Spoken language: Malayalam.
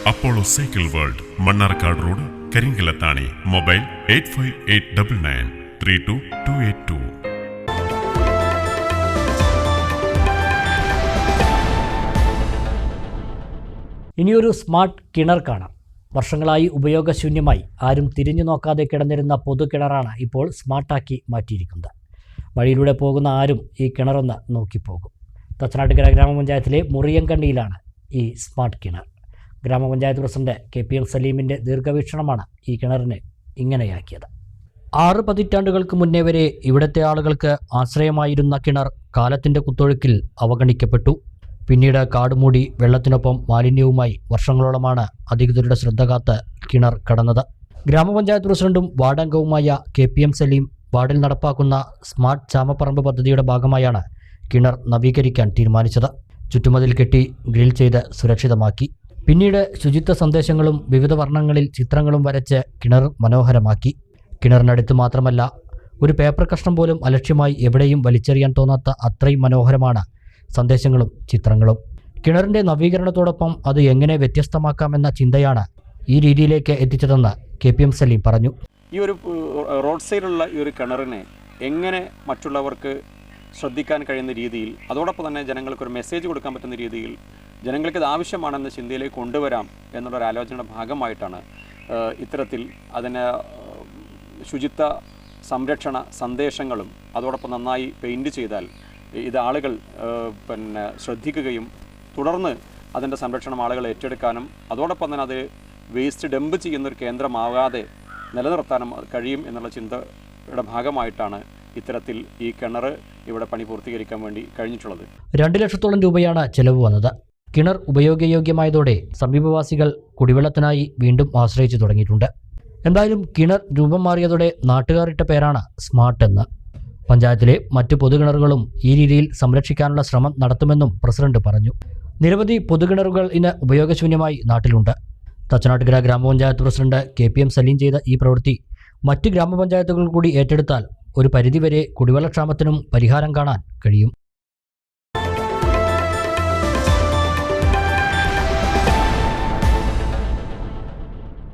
Apollo cycle world, Mannarkkad road, Karinkallathani. Mobile 8589932282. ഇനിയൊരു സ്മാർട്ട് കിണർ കാണാം. വർഷങ്ങളായി ഉപയോഗശൂന്യമായി ആരും തിരിഞ്ഞു നോക്കാതെ കിടന്നിരുന്ന പൊതു കിണറാണ് ഇപ്പോൾ സ്മാർട്ടാക്കി മാറ്റിയിരിക്കുന്നത്. വഴിയിലൂടെ പോകുന്ന ആരും ഈ കിണറൊന്ന് നോക്കിപ്പോകും. തച്ചനാട്ടുകര ഗ്രാമപഞ്ചായത്തിലെ മുറിയങ്കണ്ണിയിലാണ് ഈ സ്മാർട്ട് കിണർ. ഗ്രാമപഞ്ചായത്ത് പ്രസിഡന്റ് KPM സലീമിൻ്റെ ദീർഘവീക്ഷണമാണ് ഈ കിണറിനെ ഇങ്ങനെയാക്കിയത്. 6 പതിറ്റാണ്ടുകൾക്ക് മുന്നേ വരെ ഇവിടുത്തെ ആളുകൾക്ക് ആശ്രയമായിരുന്ന കിണർ കാലത്തിൻ്റെ കുത്തൊഴുക്കിൽ അവഗണിക്കപ്പെട്ടു. പിന്നീട് കാടുമൂടി വെള്ളത്തിനൊപ്പം മാലിന്യവുമായി വർഷങ്ങളോളമാണ് അധികൃതരുടെ ശ്രദ്ധ കാത്ത് കിണർ കടന്നത്. ഗ്രാമപഞ്ചായത്ത് പ്രസിഡന്റും വാർഡംഗവുമായ KPM സലീം വാർഡിൽ നടപ്പാക്കുന്ന സ്മാർട്ട് ചാമപ്പറമ്പ് പദ്ധതിയുടെ ഭാഗമായാണ് കിണർ നവീകരിക്കാൻ തീരുമാനിച്ചത്. ചുറ്റുമതിൽ കെട്ടി ഗ്രിൽ ചെയ്ത് സുരക്ഷിതമാക്കി. പിന്നീട് ശുചിത്വ സന്ദേശങ്ങളും വിവിധ വർണ്ണങ്ങളിൽ ചിത്രങ്ങളും വരച്ച് കിണർ മനോഹരമാക്കി. കിണറിനടുത്ത് മാത്രമല്ല, ഒരു പേപ്പർ കഷ്ണം പോലും അലക്ഷ്യമായി എവിടെയും വലിച്ചെറിയാൻ തോന്നാത്ത അത്രയും മനോഹരമാണ് സന്ദേശങ്ങളും ചിത്രങ്ങളും. കിണറിൻ്റെ നവീകരണത്തോടൊപ്പം അത് എങ്ങനെ വ്യത്യസ്തമാക്കാമെന്ന ചിന്തയാണ് ഈ രീതിയിലേക്ക് എത്തിച്ചതെന്ന് KPM സലീം പറഞ്ഞു. ഈ ഒരു റോഡ് സൈഡിലുള്ള ഈ ഒരു കിണറിനെ എങ്ങനെ മറ്റുള്ളവർക്ക് ശ്രദ്ധിക്കാൻ കഴിയുന്ന രീതിയിൽ, അതോടൊപ്പം തന്നെ ജനങ്ങൾക്കൊരു മെസ്സേജ് കൊടുക്കാൻ പറ്റുന്ന രീതിയിൽ ജനങ്ങൾക്ക് ഇത് ആവശ്യമാണെന്ന ചിന്തയിലേക്ക് കൊണ്ടുവരാം എന്നുള്ളൊരു ആലോചനയുടെ ഭാഗമായിട്ടാണ് ഇത്തരത്തിൽ അതിന് ശുചിത്വ സംരക്ഷണ സന്ദേശങ്ങളും അതോടൊപ്പം നന്നായി പെയിൻറ്റ് ചെയ്താൽ ഇത് ആളുകൾ ശ്രദ്ധിക്കുകയും തുടർന്ന് അതിൻ്റെ സംരക്ഷണം ആളുകൾ ഏറ്റെടുക്കാനും അതോടൊപ്പം തന്നെ അത് വേസ്റ്റ് ഡംപ് ചെയ്യുന്നൊരു കേന്ദ്രമാകാതെ നിലനിർത്താനും കഴിയും എന്നുള്ള ചിന്തയുടെ ഭാഗമായിട്ടാണ് ഇത്തരത്തിൽ ഈ കിണർ ഇവിടെ പണി പൂർത്തീകരിക്കാൻ വേണ്ടി കഴിഞ്ഞിട്ടുള്ളത്. 2 ലക്ഷത്തോളം രൂപയാണ് ചെലവ് വന്നത്. കിണർ ഉപയോഗയോഗ്യമായതോടെ സമീപവാസികൾ കുടിവെള്ളത്തിനായി വീണ്ടും ആശ്രയിച്ചു തുടങ്ങിയിട്ടുണ്ട്. എന്തായാലും കിണർ രൂപം മാറിയതോടെ നാട്ടുകാരിട്ട പേരാണ് സ്മാർട്ട് എന്ന്. പഞ്ചായത്തിലെ മറ്റ് പൊതുകിണറുകളും ഈ രീതിയിൽ സംരക്ഷിക്കാനുള്ള ശ്രമം നടത്തുമെന്നും പ്രസിഡന്റ് പറഞ്ഞു. നിരവധി പൊതുകിണറുകൾ ഇന്ന് ഉപയോഗശൂന്യമായി നാട്ടിലുണ്ട്. തച്ചനാട്ടുകര ഗ്രാമപഞ്ചായത്ത് പ്രസിഡന്റ് KPM സലീം ചെയ്ത ഈ പ്രവൃത്തി മറ്റ് ഗ്രാമപഞ്ചായത്തുകൾ കൂടി ഏറ്റെടുത്താൽ ഒരു പരിധിവരെ കുടിവെള്ളക്ഷാമത്തിനും പരിഹാരം കാണാൻ കഴിയും.